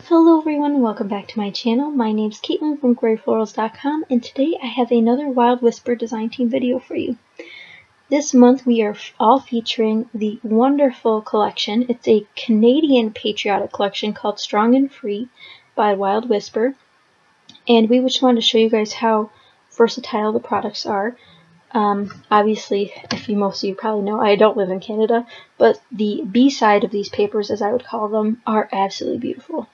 Hello everyone, welcome back to my channel. My name's Caitlin from Florals.com, and today I have another Wild Whisper design team video for you. This month we are all featuring the wonderful collection. It's a Canadian patriotic collection called Strong and Free by Wild Whisper, and we just wanted to show you guys how versatile the products are. Obviously, most of you probably know, I don't live in Canada, but the B side of these papers, as I would call them, are absolutely beautiful.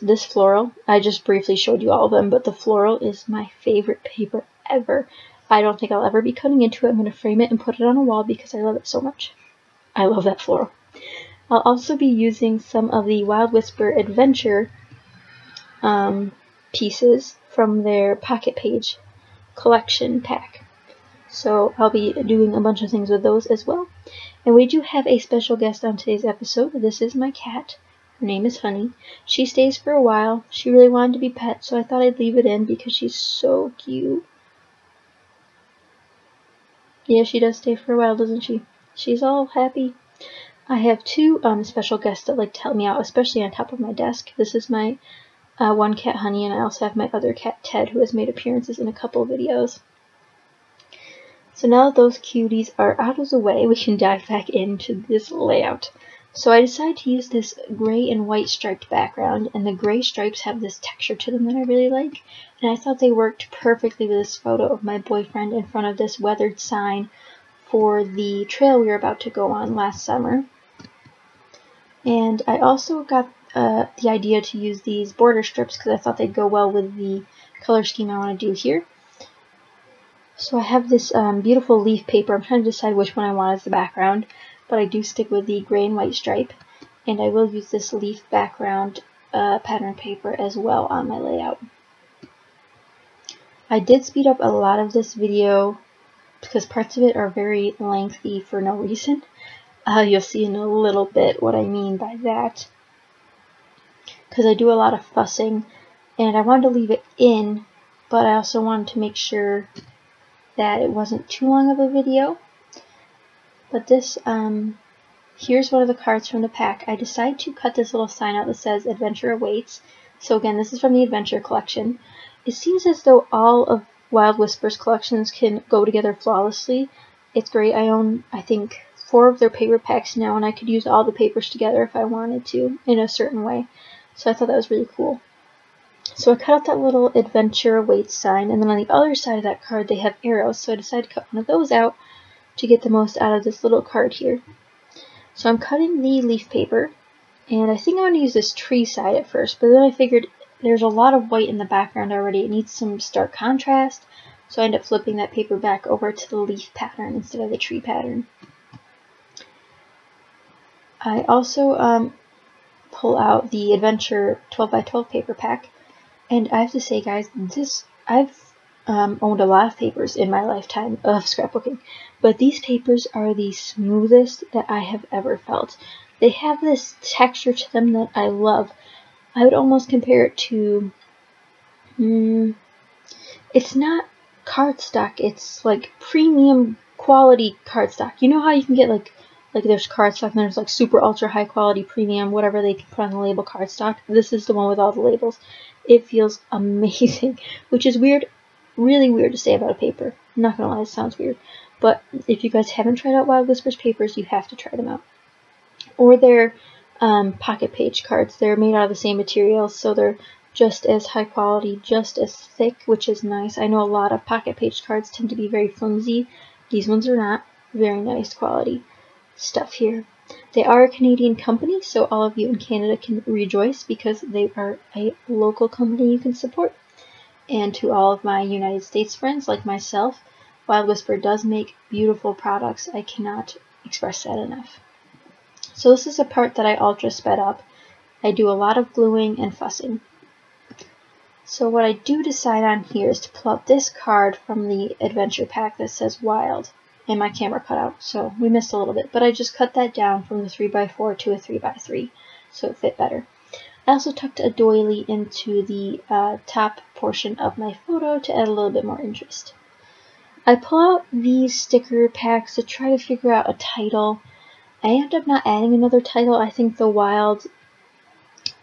This floral, I just briefly showed you all of them, but the floral is my favorite paper ever. I don't think I'll ever be cutting into it. I'm going to frame it and put it on a wall because I love it so much. I love that floral. I'll also be using some of the Wild Whisper Adventure pieces from their Pocket Page collection pack. So I'll be doing a bunch of things with those as well. And we do have a special guest on today's episode. This is my cat. Her name is Honey. She stays for a while. She really wanted to be pet, so I thought I'd leave it in because she's so cute. Yeah, she does stay for a while, doesn't she? She's all happy. I have two special guests that like to help me out, especially on top of my desk. This is my one cat, Honey, and I also have my other cat, Ted, who has made appearances in a couple of videos. So now that those cuties are out of the way, we can dive back into this layout. So I decided to use this gray and white striped background, and the gray stripes have this texture to them that I really like, and I thought they worked perfectly with this photo of my boyfriend in front of this weathered sign for the trail we were about to go on last summer. And I also got the idea to use these border strips because I thought they'd go well with the color scheme I want to do here. So I have this beautiful leaf paper. I'm trying to decide which one I want as the background, but I do stick with the gray and white stripe, and I will use this leaf background pattern paper as well on my layout. I did speed up a lot of this video because parts of it are very lengthy for no reason. You'll see in a little bit what I mean by that, because I do a lot of fussing, and I wanted to leave it in, but I also wanted to make sure that it wasn't too long of a video. But this, here's one of the cards from the pack. I decided to cut this little sign out that says Adventure Awaits. So again, this is from the Adventure collection. It seems as though all of Wild Whisper's collections can go together flawlessly. It's great. I own, I think, 4 of their paper packs now, and I could use all the papers together if I wanted to in a certain way. So I thought that was really cool. So I cut out that little Adventure Awaits sign, and then on the other side of that card they have arrows, so I decided to cut one of those out to get the most out of this little card here. So I'm cutting the leaf paper, and I think I want to use this tree side at first, but then I figured there's a lot of white in the background already. It needs some stark contrast, so I ended up flipping that paper back over to the leaf pattern instead of the tree pattern. I also pull out the Adventure 12x12 paper pack, and I have to say, guys, I've owned a lot of papers in my lifetime of scrapbooking, but these papers are the smoothest that I have ever felt. They have this texture to them that I love. I would almost compare it to, it's not cardstock, it's like premium quality cardstock. You know how you can get like there's cardstock and there's like super ultra high quality premium, whatever they can put on the label cardstock. This is the one with all the labels. It feels amazing, which is weird. Really weird to say about a paper. I'm not gonna lie, it sounds weird. But if you guys haven't tried out Wild Whisper's papers, you have to try them out. Or their Pocket Page cards. They're made out of the same materials, so they're just as high quality, just as thick, which is nice. I know a lot of Pocket Page cards tend to be very flimsy. These ones are not. Very nice quality stuff here. They are a Canadian company, so all of you in Canada can rejoice because they are a local company you can support. And to all of my United States friends like myself, Wild Whisper does make beautiful products. I cannot express that enough. So this is a part that I ultra sped up. I do a lot of gluing and fussing. So what I do decide on here is to pull out this card from the Adventure pack that says Wild, and my camera cut out, so we missed a little bit, but I just cut that down from the 3x4 to a 3x3, so it fit better. I also tucked a doily into the top portion of my photo to add a little bit more interest. I pull out these sticker packs to try to figure out a title. I ended up not adding another title. I think the Wild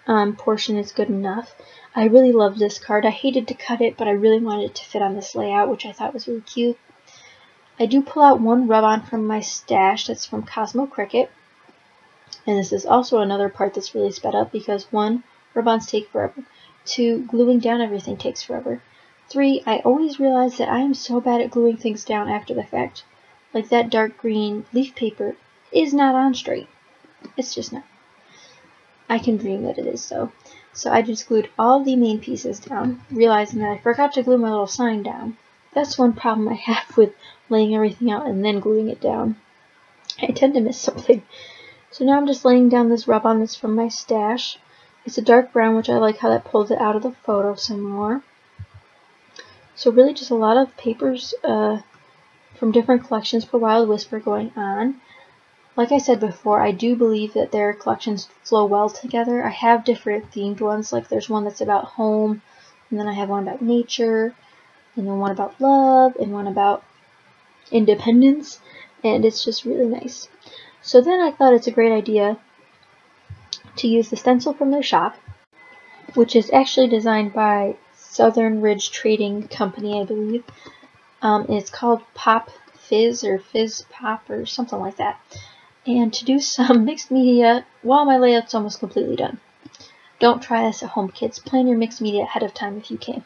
portion is good enough. I really love this card. I hated to cut it, but I really wanted it to fit on this layout, which I thought was really cute. I do pull out one rub-on from my stash that's from Cosmo Cricket. And this is also another part that's really sped up because 1, rub-ons take forever. 2, gluing down everything takes forever. 3, I always realize that I am so bad at gluing things down after the fact. Like that dark green leaf paper is not on straight. It's just not. I can dream that it is so. So I just glued all the main pieces down, realizing that I forgot to glue my little sign down. That's one problem I have with laying everything out and then gluing it down. I tend to miss something. So now I'm just laying down this rub-on that's from my stash. It's a dark brown, which I like how that pulls it out of the photo some more. So really just a lot of papers from different collections for Wild Whisper going on. Like I said before, I do believe that their collections flow well together. I have different themed ones, like there's one that's about home, and then I have one about nature, and then one about love, and one about independence, and it's just really nice. So then I thought it's a great idea to use the stencil from their shop, which is actually designed by Southern Ridge Trading Company, I believe. It's called Pop Fizz or Fizz Pop or something like that. And to do some mixed media while my layout's almost completely done. Don't try this at home, kids. Plan your mixed media ahead of time if you can.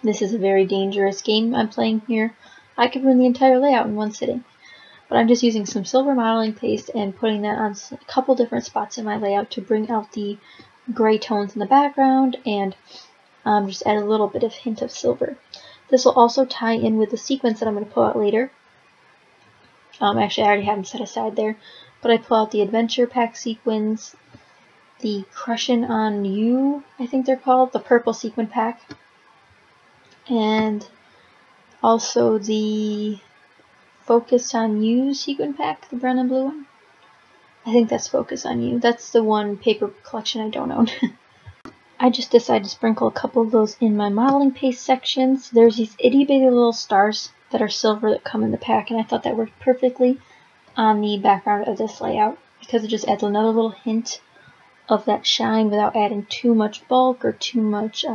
This is a very dangerous game I'm playing here. I could ruin the entire layout in one sitting. But I'm just using some silver modeling paste and putting that on a couple different spots in my layout to bring out the gray tones in the background and just add a little bit of hint of silver. This will also tie in with the sequence that I'm going to pull out later. Actually, I already have them set aside there, but I pull out the Adventure Pack sequins, the Crushin' on You, I think they're called, the purple sequin pack, and also the Focus on You sequin pack, the brown and blue one. I think that's Focus on You. That's the one paper collection I don't own. I just decided to sprinkle a couple of those in my modeling paste sections. There's these itty bitty little stars that are silver that come in the pack, and I thought that worked perfectly on the background of this layout because it just adds another little hint of that shine without adding too much bulk or too much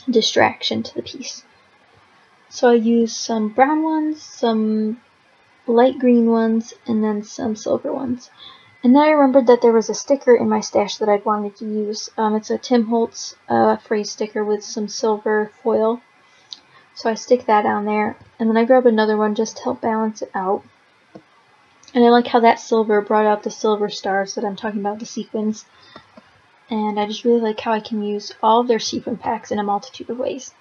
distraction to the piece. So I used some brown ones, some light green ones, and then some silver ones. And then I remembered that there was a sticker in my stash that I'd wanted to use. It's a Tim Holtz phrase sticker with some silver foil. So I stick that on there, and then I grab another one just to help balance it out. And I like how that silver brought out the silver stars that I'm talking about, the sequins. And I just really like how I can use all of their sequin packs in a multitude of ways.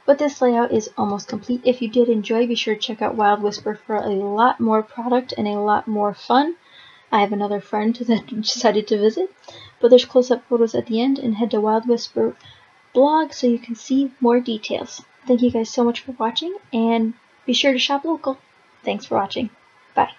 But this layout is almost complete. If you did enjoy, be sure to check out Wild Whisper for a lot more product and a lot more fun. I have another friend that decided to visit, but there's close-up photos at the end, and head to Wild Whisper blog so you can see more details. Thank you guys so much for watching, and be sure to shop local. Thanks for watching. Bye.